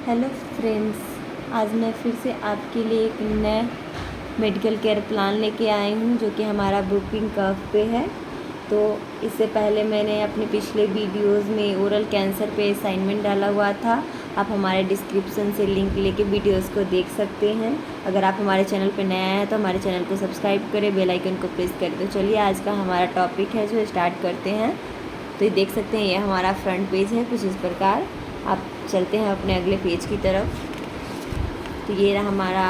Hello friends, आज मैं फिर से आपके लिए एक नया मेडिकल केयर प्लान लेके आई हूँ जो कि हमारा बुकिंग कर्व पे है। तो इससे पहले मैंने अपने पिछले वीडियोस में ओरल कैंसर पे असाइनमेंट डाला हुआ था। आप हमारे डिस्क्रिप्शन से लिंक लेके वीडियोस को देख सकते हैं। अगर आप हमारे चैनल पे नया हैं तो हमारे चैनल को सब्सक्राइब करें, बेल आइकन को प्रेस करें। तो चलिए आज का हमारा टॉपिक है जो स्टार्ट करते हैं। तो ये देख सकते हैं, ये हमारा फ्रंट पेज है कुछ इस प्रकार। आप चलते हैं अपने अगले पेज की तरफ। तो ये रहा हमारा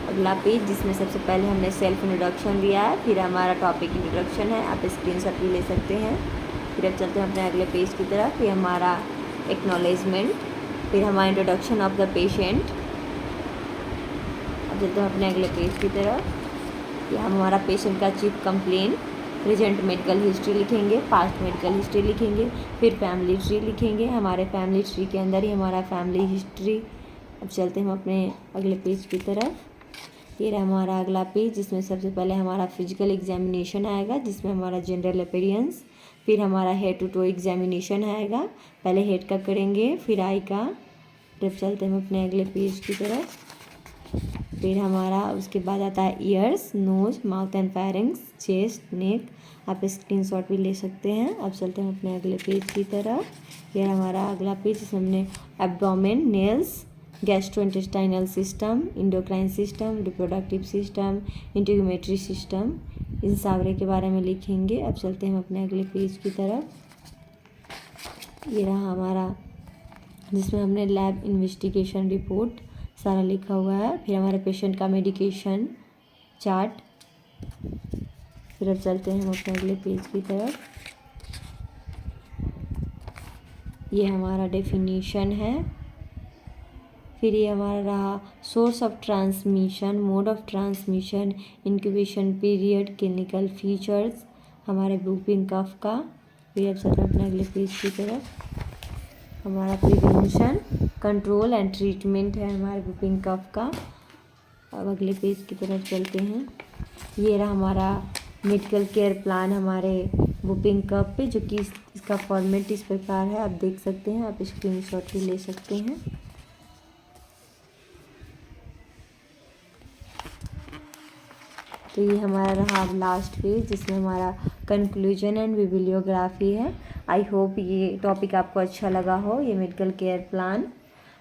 अगला पेज जिसमें सबसे पहले हमने सेल्फ इंट्रोडक्शन दिया है, फिर हमारा टॉपिक इंट्रोडक्शन है, आप स्क्रीनशॉट भी ले सकते हैं। फिर अब चलते हैं अपने अगले पेज की तरफ। ये हमारा एक्नॉलेजमेंट, फिर हमारा इंट्रोडक्शन ऑफ द पेशेंट। अब चलते हैं अपने अगले पेज की तरफ। ये हमारा पेशेंट का chief complain, present medical history लिखेंगे, पास्ट मेडिकल हिस्ट्री लिखेंगे, फिर फैमिली ट्री लिखेंगे। हमारे फैमिली ट्री के अंदर ही हमारा फैमिली हिस्ट्री। अब चलते हैं हम अपने अगले पेज की तरफ। ये रहा हमारा अगला पेज जिसमें सबसे पहले हमारा फिजिकल एग्जामिनेशन आएगा, जिसमें हमारा जनरल अपीयरेंस, फिर हमारा हेड टू टो एग्जामिनेशन आएगा। पहले हेड का करेंगे, फिर आई का। फिर चलते हैं हम अपने अगले पेज की तरफ। फिर हमारा उसके बाद आता है ears, nose, mouth and pharynx, chest, neck. आप स्क्रीनशॉट भी ले सकते हैं। अब चलते हैं अपने अगले पेज की तरफ। यह हमारा अगला पेज जिसमें हमने abdomen, nails, gastrointestinal system, endocrine system, reproductive system, integumentary system, इन सारे के बारे में लिखेंगे। अब चलते हैं हम अपने अगले पेज की तरफ। ये रहा हमारा जिसमें हमने लैब इन्वेस्टिगेशन रिपोर्ट सारा लिखा हुआ है। फिर हमारे पेशेंट का मेडिकेशन चार्ट। फिर अब चलते हैं हम अपने अगले पेज की तरफ। ये हमारा डेफिनीशन है। फिर ये हमारा रहा source of transmission, mode of transmission, incubation period, clinical features, हमारे बुकिंग कफ का। फिर अब चलते हैं अपने अगले पेज की तरफ। हमारा प्रिवेंशन, कंट्रोल एंड ट्रीटमेंट है हमारे बुकिंग कफ का। अब अगले पेज की तरफ चलते हैं। ये रहा हमारा मेडिकल केयर प्लान हमारे बुकिंग कफ पे, जो कि इसका फॉर्मेट इस प्रकार है, आप देख सकते हैं। आप स्क्रीनशॉट भी ले सकते हैं। तो ये हमारा रहा अब लास्ट पेज जिसमें हमारा कंक्लूजन एंड बिब्लियोग्राफी है। आई होप ये टॉपिक आपको अच्छा लगा हो, ये मेडिकल केयर प्लान।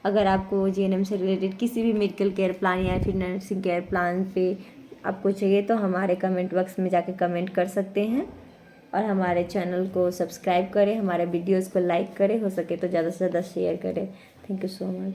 अगर आपको जीएनएम से रिलेटेड किसी भी मेडिकल केयर प्लान या फिर नर्सिंग केयर प्लान पे आपको चाहिए तो हमारे कमेंट बॉक्स में जाके कमेंट कर सकते हैं। और हमारे चैनल को सब्सक्राइब करें, हमारे वीडियोज़ को लाइक करें, हो सके तो ज़्यादा से ज़्यादा शेयर करें। Thank you so much.